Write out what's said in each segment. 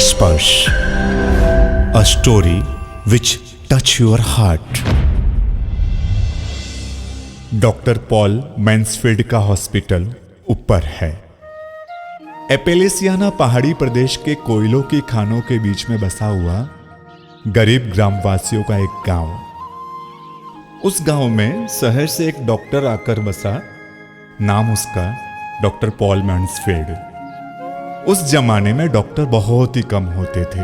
स्पर्श, a story which touch your heart। Doctor Paul Mansfield का hospital ऊपर है। एपेलेसियाना पहाड़ी प्रदेश के कोयलों की खानों के बीच में बसा हुआ गरीब ग्रामवासियों का एक गांव। उस गांव में शहर से एक डॉक्टर आकर बसा। नाम उसका डॉक्टर पॉल मैन्सफील्ड। उस जमाने में डॉक्टर बहुत ही कम होते थे।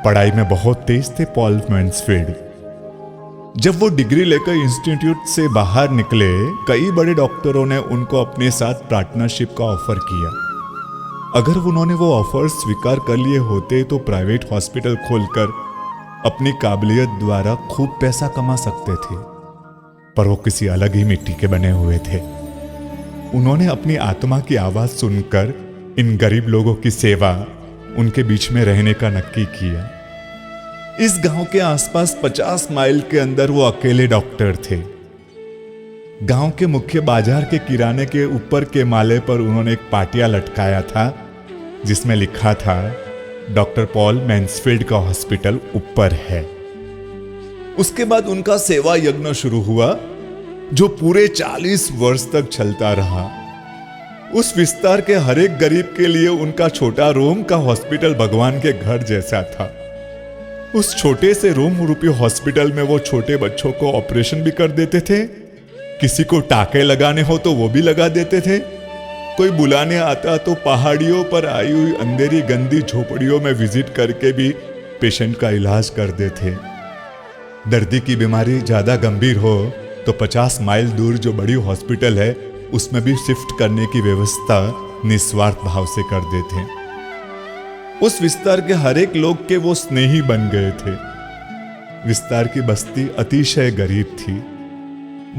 पढ़ाई में बहुत तेज थे पॉल मैन्सफील्ड। जब वो डिग्री लेकर इंस्टीट्यूट से बाहर निकले, कई बड़े डॉक्टरों ने उनको अपने साथ पार्टनरशिप का ऑफर किया। अगर उन्होंने वो ऑफर स्वीकार कर लिए होते तो प्राइवेट हॉस्पिटल खोलकर अपनी काबिलियत द्वारा खूब पैसा कमा सकते थे, पर वो किसी अलग ही मिट्टी के बने हुए थे। उन्होंने अपनी आत्मा की आवाज सुनकर इन गरीब लोगों की सेवा, उनके बीच में रहने का नक्की किया। इस गांव के आसपास 50 माइल के अंदर वो अकेले डॉक्टर थे। गांव के मुख्य बाजार के किराने के ऊपर के माले पर उन्होंने एक पाटिया लटकाया था जिसमें लिखा था डॉक्टर पॉल मैन्सफील्ड का हॉस्पिटल ऊपर है। उसके बाद उनका सेवा यज्ञ शुरू हुआ जो पूरे 40 वर्ष तक चलता रहा। उस विस्तार के हर एक गरीब के लिए उनका छोटा रोम का हॉस्पिटल भगवान के घर जैसा था। उस छोटे से रोम रूपी हॉस्पिटल में वो छोटे बच्चों को ऑपरेशन भी कर देते थे, किसी को टाके लगाने हो तो वो भी लगा देते थे, कोई बुलाने आता तो पहाड़ियों पर आई हुई अंधेरी गंदी झोपड़ियों में विजिट करके भी पेशेंट का इलाज कर देते। दर्दी की बीमारी ज्यादा गंभीर हो तो 50 माइल दूर जो बड़ी हॉस्पिटल है उसमें भी शिफ्ट करने की व्यवस्था निस्वार्थ भाव से कर देते। उस विस्तार के हर एक लोग के वो स्नेही बन गए थे। विस्तार की बस्ती अतिशय गरीब थी।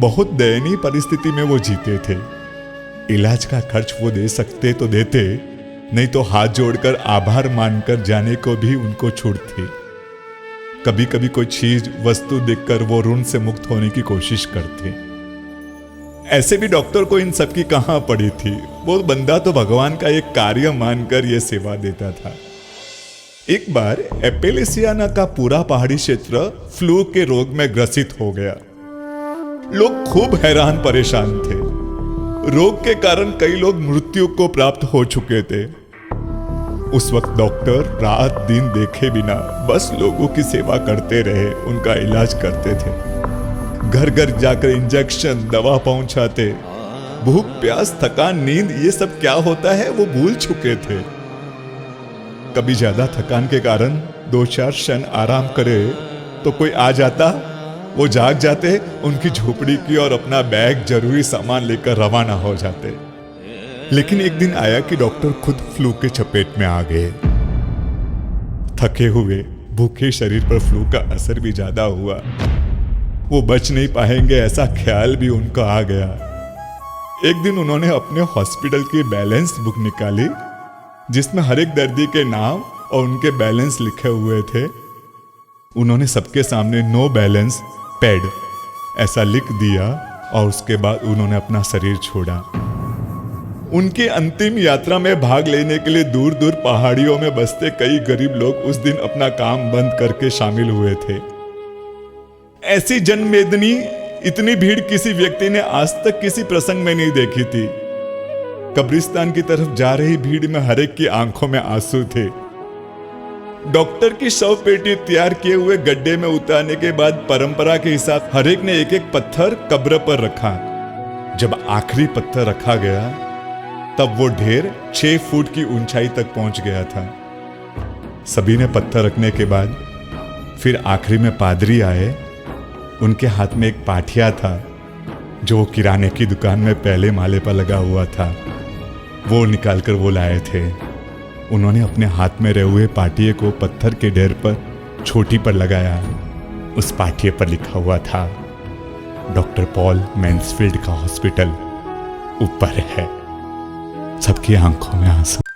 बहुत दयनीय परिस्थिति में वो जीते थे। इलाज का खर्च वो दे सकते तो देते, नहीं तो हाथ जोड़कर आभार मानकर जाने को भी उनको छूट थी। कभी कभी कोई चीज वस्तु देखकर वो ऋण से मुक्त होने की कोशिश करते। ऐसे भी डॉक्टर को इन सब की कहां पड़ी थी। वो बंदा तो भगवान का एक कार्य मानकर यह सेवा देता था। एक बार एपेलेसियाना का पूरा पहाड़ी क्षेत्र फ्लू के रोग में ग्रसित हो गया। लोग खूब हैरान परेशान थे। रोग के कारण कई लोग मृत्यु को प्राप्त हो चुके थे। उस वक्त डॉक्टर रात दिन देखे बिना बस लोगों की सेवा करते रहे, उनका इलाज करते थे। घर घर जाकर इंजेक्शन दवा पहुंचाते। भूख प्यास थकान नींद ये सब क्या होता है वो भूल चुके थे। कभी ज्यादा थकान के कारण 2-4 क्षण आराम करे तो कोई आ जाता, वो जाग जाते उनकी झोपड़ी की और अपना बैग जरूरी सामान लेकर रवाना हो जाते। लेकिन एक दिन आया कि डॉक्टर खुद फ्लू के चपेट में आ गए। थके हुए भूखे शरीर पर फ्लू का असर भी ज्यादा हुआ। वो बच नहीं पाएंगे ऐसा ख्याल भी उनका आ गया। एक दिन उन्होंने अपने हॉस्पिटल की बैलेंस बुक निकाली जिसमें हर एक दर्दी के नाम और उनके बैलेंस लिखे हुए थे। उन्होंने सबके सामने नो बैलेंस पेड ऐसा लिख दिया और उसके बाद उन्होंने अपना शरीर छोड़ा। उनकी अंतिम यात्रा में भाग लेने के लिए दूर दूर पहाड़ियों में बसते कई गरीब लोग उस दिन अपना काम बंद करके शामिल हुए थे। ऐसी जनमेदनी इतनी भीड़ किसी व्यक्ति ने आज तक किसी प्रसंग में नहीं देखी थी। कब्रिस्तान की तरफ जा रही भीड़ में हर एक की आंखों में आंसू थे। डॉक्टर की शव पेटी तैयार किए हुए गड्ढे में उतारने के बाद परंपरा के हिसाब हर एक ने एक एक पत्थर कब्र पर रखा। जब आखिरी पत्थर रखा गया तब वो ढेर 6 फुट की ऊंचाई तक पहुंच गया था। सभी ने पत्थर रखने के बाद फिर आखिरी में पादरी आए। उनके हाथ में एक पाठिया था जो किराने की दुकान में पहले माले पर लगा हुआ था। वो निकालकर वो लाए थे। उन्होंने अपने हाथ में रहे हुए पाटिये को पत्थर के ढेर पर छोटी पर लगाया। उस पाटिये पर लिखा हुआ था डॉक्टर पॉल मैन्सफील्ड का हॉस्पिटल ऊपर है। सबकी आंखों में आंसू।